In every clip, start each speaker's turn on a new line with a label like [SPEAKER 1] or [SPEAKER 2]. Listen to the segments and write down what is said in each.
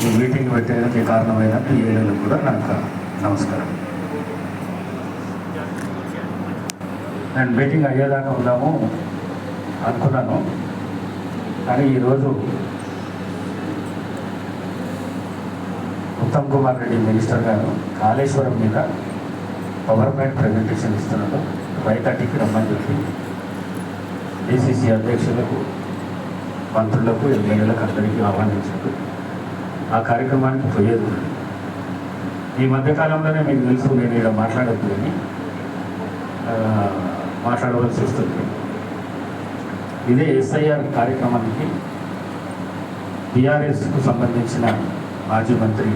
[SPEAKER 1] ఈ మీటింగ్ పెట్టేందుకు కారణమైన పిఏలకు కూడా నాకు నమస్కారం. నేను మీటింగ్ అయ్యేదాకా ఉందాము అనుకున్నాను, కానీ ఈరోజు ఉత్తమ్ కుమార్ రెడ్డి మినిస్టర్ గారు కాళేశ్వరం మీద పవర్ పాయింట్ ప్రజెంటేషన్ ఇస్తున్నారు. 5:30కి రమ్మని చెప్పి డిసిసి అధ్యక్షులకు, మంత్రులకు, ఎమ్మెల్యేలకు అందరికీ ఆహ్వానించారు. ఆ కార్యక్రమానికి పోయేది. ఈ మధ్యకాలంలోనే మీకు తెలుసు, నేను ఇక్కడ మాట్లాడద్దు అని మాట్లాడవలసి వస్తుంది. ఇదే ఎస్ఐఆర్ కార్యక్రమానికి టీఆర్ఎస్కు సంబంధించిన మాజీ మంత్రి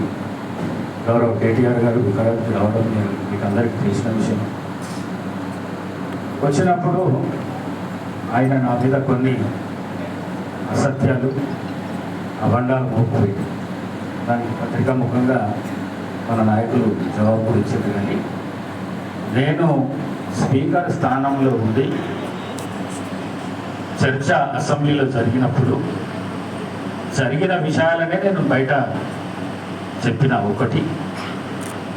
[SPEAKER 1] గౌరవ కేటీఆర్ గారు వికారాబాద్కి రావడం మీకు అందరికీ తెలిసిన విషయం. వచ్చినప్పుడు ఆయన నా మీద కొన్ని అసత్యాలు, అబండాలు మోపుపోయి దానికి పత్రికా ముఖంగా మన నాయకులు జవాబు కూడా ఇచ్చారు. కానీ నేను స్పీకర్ స్థానంలో ఉండి చర్చ అసెంబ్లీలో జరిగినప్పుడు జరిగిన విషయాలనే నేను బయట చెప్పిన. 1,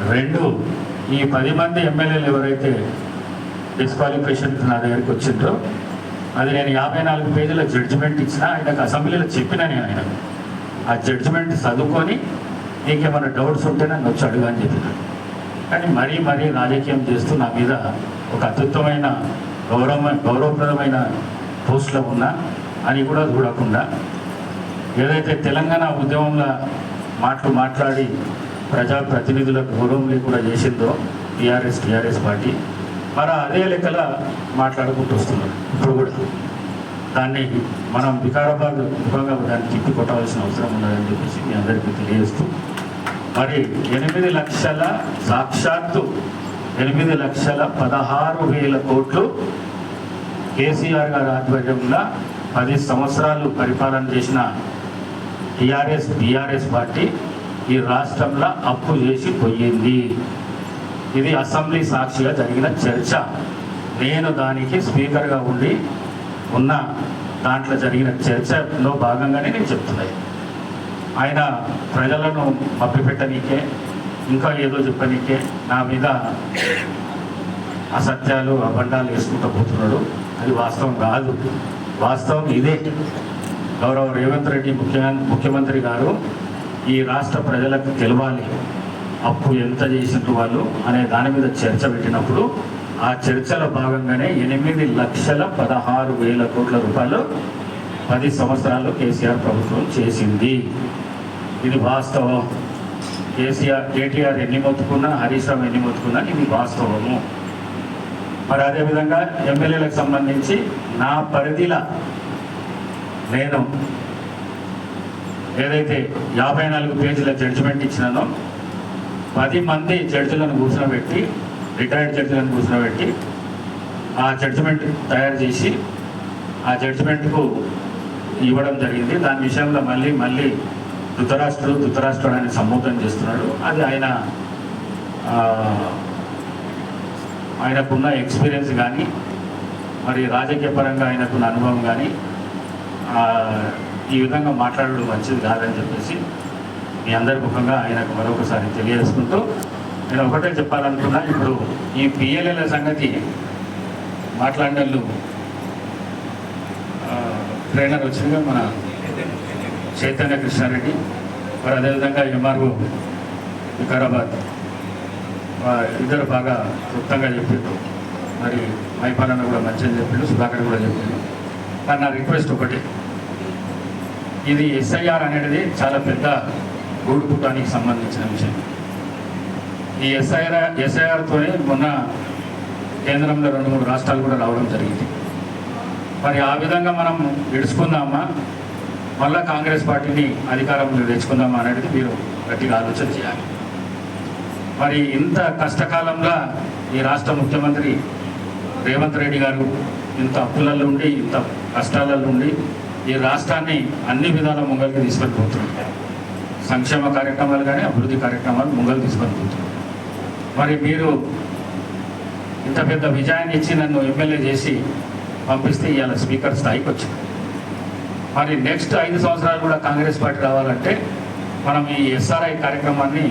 [SPEAKER 1] 2, ఈ 10 మంది ఎమ్మెల్యేలు ఎవరైతే డిస్క్వాలిఫికేషన్కి నా దగ్గరికి వచ్చిందో అది నేను 54 పేజీల జడ్జిమెంట్ ఇచ్చిన. ఆయనకు అసెంబ్లీలో చెప్పిన నేను ఆయనకు ఆ జడ్జిమెంట్ చదువుకొని నీకేమైనా డౌట్స్ ఉంటే నన్ను వచ్చి అడుగు అని చెప్పిన. కానీ మరీ రాజకీయం చేస్తూ నా మీద ఒక అత్యుత్తమైన గౌరవప్రదమైన పోస్టులో ఉన్నా అని కూడా చూడకుండా ఏదైతే తెలంగాణ ఉద్యమంలో మాట్లాడి ప్రజాప్రతినిధులకు గౌరవం లేకుండా చేసిందో టీఆర్ఎస్ పార్టీ, మరి అదే లెక్కల మాట్లాడుకుంటూ వస్తున్నారు. ఇప్పుడు కూడా దాన్ని మనం వికారాబాద్ ముఖంగా దాన్ని తిప్పి కొట్టవలసిన అవసరం ఉన్నదని చెప్పేసి మీ అందరికీ తెలియజేస్తూ, మరి 8 లక్షల సాక్షాత్తు 8,16,000 కోట్లు కేసీఆర్ గారి ఆధ్వర్యంలో 10 సంవత్సరాలు పరిపాలన చేసిన టీఆర్ఎస్ పార్టీ ఈ రాష్ట్రంలో అప్పు చేసి పోయింది. ఇది అసెంబ్లీ సాక్షిగా జరిగిన చర్చ. నేను దానికి స్పీకర్గా ఉండి ఉన్న దాంట్లో జరిగిన చర్చలో భాగంగానే నేను చెప్తున్నాను. ఆయన ప్రజలను మభ్యపెట్టనీకే, ఇంకా ఏదో చెప్పనీకే నా మీద అసత్యాలు, అబండాలు వేసుకుంటూ పోతున్నాడు. అది వాస్తవం కాదు. వాస్తవం ఇదే. గౌరవ రేవంత్ రెడ్డి ముఖ్యమంత్రి గారు ఈ రాష్ట్ర ప్రజలకు తెలవాలి అప్పు ఎంత చేసిండ్రు వాళ్ళు అనే దాని మీద చర్చ పెట్టినప్పుడు ఆ చర్చలో భాగంగానే 8,16,000 కోట్ల రూపాయలు 10 సంవత్సరాల్లో కేసీఆర్ ప్రభుత్వం చేసింది. ఇది వాస్తవం. కేటీఆర్ ఎన్ని మొత్తుకున్నా, హరీష్ రావు ఎన్ని మొత్తుకున్నా ఇది వాస్తవము. మరి అదేవిధంగా ఎమ్మెల్యేలకు సంబంధించి నా పరిధిలో నేను ఏదైతే 54 పేజీల జడ్జిమెంట్ ఇచ్చినానో 10 మంది జడ్జిలను కూర్చోబెట్టి, రిటైర్డ్ జడ్జిలను కూర్చోబెట్టి ఆ జడ్జిమెంట్ తయారు చేసి ఆ జడ్జిమెంట్కు ఇవ్వడం జరిగింది. దాని విషయంలో మళ్ళీ ధృతరాష్ట్రుడు అని సంబోధన చేస్తున్నాడు. అది ఆయనకున్న ఎక్స్పీరియన్స్ కానీ, మరి రాజకీయ పరంగా ఆయనకున్న అనుభవం కానీ ఈ విధంగా మాట్లాడడం మంచిది కాదని చెప్పేసి మీ అందరి ముఖంగా ఆయనకు మరొకసారి తెలియజేసుకుంటూ నేను ఒకటే చెప్పాలనుకున్నా. ఇప్పుడు ఈ పిఎల్ఏల సంగతి మాట్లాడినట్లు ట్రైనర్ వచ్చిందిగా మన చైతన్య కృష్ణారెడ్డి, మరి అదేవిధంగా ఎంఆర్ఓ వికారాబాద్ ఇద్దరు బాగా క్లుప్తంగా చెప్పిండు. మరి మైపాలన్న కూడా మంచిగా చెప్పిండు, సుధాకర్ కూడా చెప్పిండు. కానీ నా రిక్వెస్ట్ ఒకటి, ఇది ఎస్ఐఆర్ అనేది చాలా పెద్ద గూడుపుటానికి సంబంధించిన విషయం. ఈ ఎస్ఐఆర్తోనే మొన్న కేంద్రంలో 2-3 రాష్ట్రాలు కూడా రావడం జరిగింది. మరి ఆ విధంగా మనం విడుచుకుందామా, మళ్ళా కాంగ్రెస్ పార్టీని అధికారంలో తెచ్చుకుందామా అనేది మీరు గట్టిగా ఆలోచన చేయాలి. మరి ఇంత కష్టకాలంలో ఈ రాష్ట్ర ముఖ్యమంత్రి రేవంత్ రెడ్డి గారు ఇంత అప్పులలో ఉండి, ఇంత కష్టాలలో ఉండి ఈ రాష్ట్రాన్ని అన్ని విధాల ముంగల్కి తీసుకొని పోతున్నారు. సంక్షేమ కార్యక్రమాలు కానీ, అభివృద్ధి కార్యక్రమాలు ముంగలు తీసుకొని పోతున్నారు. మరి మీరు ఇంత పెద్ద విజయాన్ని ఇచ్చి నన్ను ఎమ్మెల్యే చేసి పంపిస్తే ఇవాళ స్పీకర్ స్థాయికి వచ్చింది. మరి నెక్స్ట్ 5 సంవత్సరాలు కూడా కాంగ్రెస్ పార్టీ రావాలంటే మనం ఈ ఎస్ఆర్ఐ కార్యక్రమాన్ని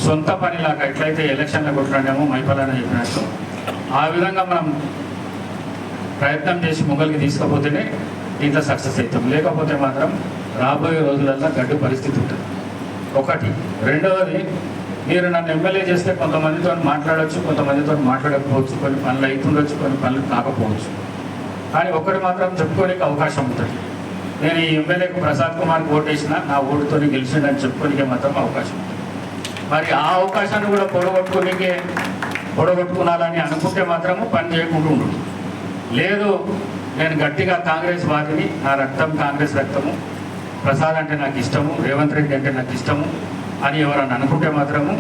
[SPEAKER 1] సొంత పనిలాగా ఎట్లయితే ఎలక్షన్లో కొట్టుకున్నామో మైపాలని చెప్పినట్టు ఆ విధంగా మనం ప్రయత్నం చేసి ముంగలికి తీసుకపోతేనే దీంట్లో సక్సెస్ అవుతాం. లేకపోతే మాత్రం రాబోయే రోజులలో గడ్డు పరిస్థితి ఉంటుంది. ఒకటి. రెండవది, మీరు నన్ను ఎమ్మెల్యే చేస్తే కొంతమందితో మాట్లాడవచ్చు, కొంతమందితో మాట్లాడకపోవచ్చు, కొన్ని పనులు అవుతుండొచ్చు, కొన్ని పనులు కాకపోవచ్చు. కానీ ఒక్కటి మాత్రం చెప్పుకోనికి అవకాశం ఉంటుంది. నేను ఈ ఎమ్మెల్యేకు ప్రసాద్ కుమార్కి ఓటేసిన, నా ఓటుతో గెలిచిండని చెప్పుకోనికే మాత్రం అవకాశం ఉంటుంది. మరి ఆ అవకాశాన్ని కూడా పొడగొట్టుకునాలని అనుకుంటే మాత్రము పని చేయకుండా ఉంటుంది. లేదు, నేను గట్టిగా కాంగ్రెస్ వాదిని, నా రక్తం కాంగ్రెస్ రక్తము, ప్రసాద్ అంటే నాకు ఇష్టము, రేవంత్ రెడ్డి అంటే నాకు ఇష్టము అని ఎవరన్నా అనుకుంటే మాత్రము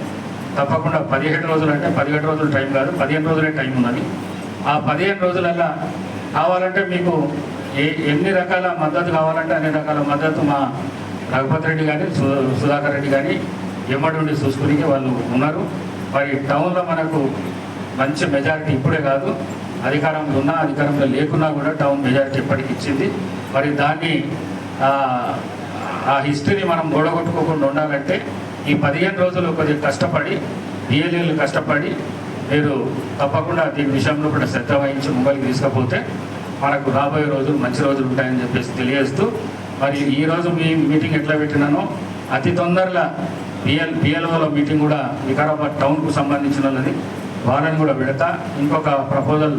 [SPEAKER 1] తప్పకుండా 17 రోజులు అంటే 17 రోజులు టైం కాదు, 15 రోజులే టైం ఉన్నది. ఆ 15 రోజులల్లో కావాలంటే మీకు ఎన్ని రకాల మద్దతు కావాలంటే అన్ని రకాల మద్దతు మా రఘుపతి రెడ్డి కానీ సుధాకర్ రెడ్డి కానీ ఎమ్మడి ఉండి చూసుకుని వాళ్ళు ఉన్నారు. మరి టౌన్లో మనకు మంచి మెజారిటీ ఇప్పుడే కాదు, అధికారంలో ఉన్నా అధికారంలో లేకున్నా కూడా టౌన్ మెజారిటీ ఎప్పటికి ఇచ్చింది. మరి దాన్ని ఆ హిస్టరీని మనం గోడగొట్టుకోకుండా ఉండాలంటే ఈ 15 రోజులు కొద్దిగా కష్టపడి బిఎల్ఏలు కష్టపడి మీరు తప్పకుండా దీని విషయంలో కూడా శ్రద్ధ వహించి ముంబైకి తీసుకపోతే మనకు రాబోయే రోజులు మంచి రోజులు ఉంటాయని చెప్పేసి తెలియజేస్తూ, మరి ఈరోజు మీ మీటింగ్ ఎట్లా పెట్టినానో అతి తొందరగా బిఎల్ఓల మీటింగ్ కూడా వికారాబాద్ టౌన్కు సంబంధించిన వాళ్ళని కూడా పెడతా. ఇంకొక ప్రపోజల్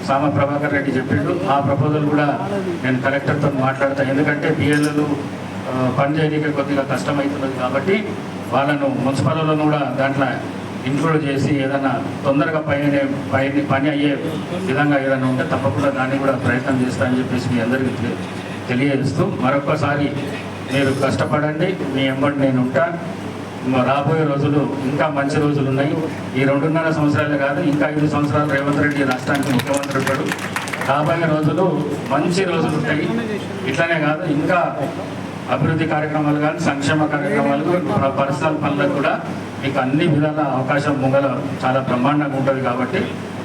[SPEAKER 1] సామ ప్రభాకర్ రెడ్డి చెప్పిండు, ఆ ప్రపోజల్ కూడా నేను కలెక్టర్తో మాట్లాడతా. ఎందుకంటే బిఎల్ఓలు పని చేయడానికి కొద్దిగా కష్టమవుతున్నది కాబట్టి వాళ్ళను మున్సిపాలిటీలను కూడా దాంట్లో ఇంక్లూడ్ చేసి ఏదైనా తొందరగా పని అయ్యే విధంగా ఏదైనా ఉంటే తప్పకుండా దాన్ని కూడా ప్రయత్నం చేస్తానని చెప్పేసి మీ అందరికీ తెలియజేస్తూ, మరొకసారి మీరు కష్టపడండి, మీ ఎంబడి నేను ఉంటా. రాబోయే రోజులు ఇంకా మంచి రోజులు ఉన్నాయి. ఈ 2.5 సంవత్సరాలే కాదు, ఇంకా 5 సంవత్సరాలు రేవంత్ రెడ్డి రాష్ట్రానికి ముఖ్యమంత్రి ఉంటాడు. రాబోయే రోజులు మంచి రోజులు ఉంటాయి. ఇట్లానే కాదు, ఇంకా అభివృద్ధి కార్యక్రమాలు కానీ సంక్షేమ కార్యక్రమాలు పర్సనల్ పనులకు కూడా మీకు అన్ని విధాల అవకాశం ముంగల చాలా బ్రహ్మాండంగా ఉంటుంది. కాబట్టి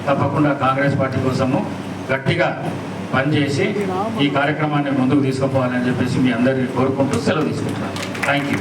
[SPEAKER 1] తప్పకుండా కాంగ్రెస్ పార్టీ కోసము గట్టిగా పనిచేసి ఈ కార్యక్రమాన్ని ముందుకు తీసుకుపోవాలని చెప్పేసి మీ అందరినీ కోరుకుంటూ సెలవు తీసుకుంటున్నాను. Thank you.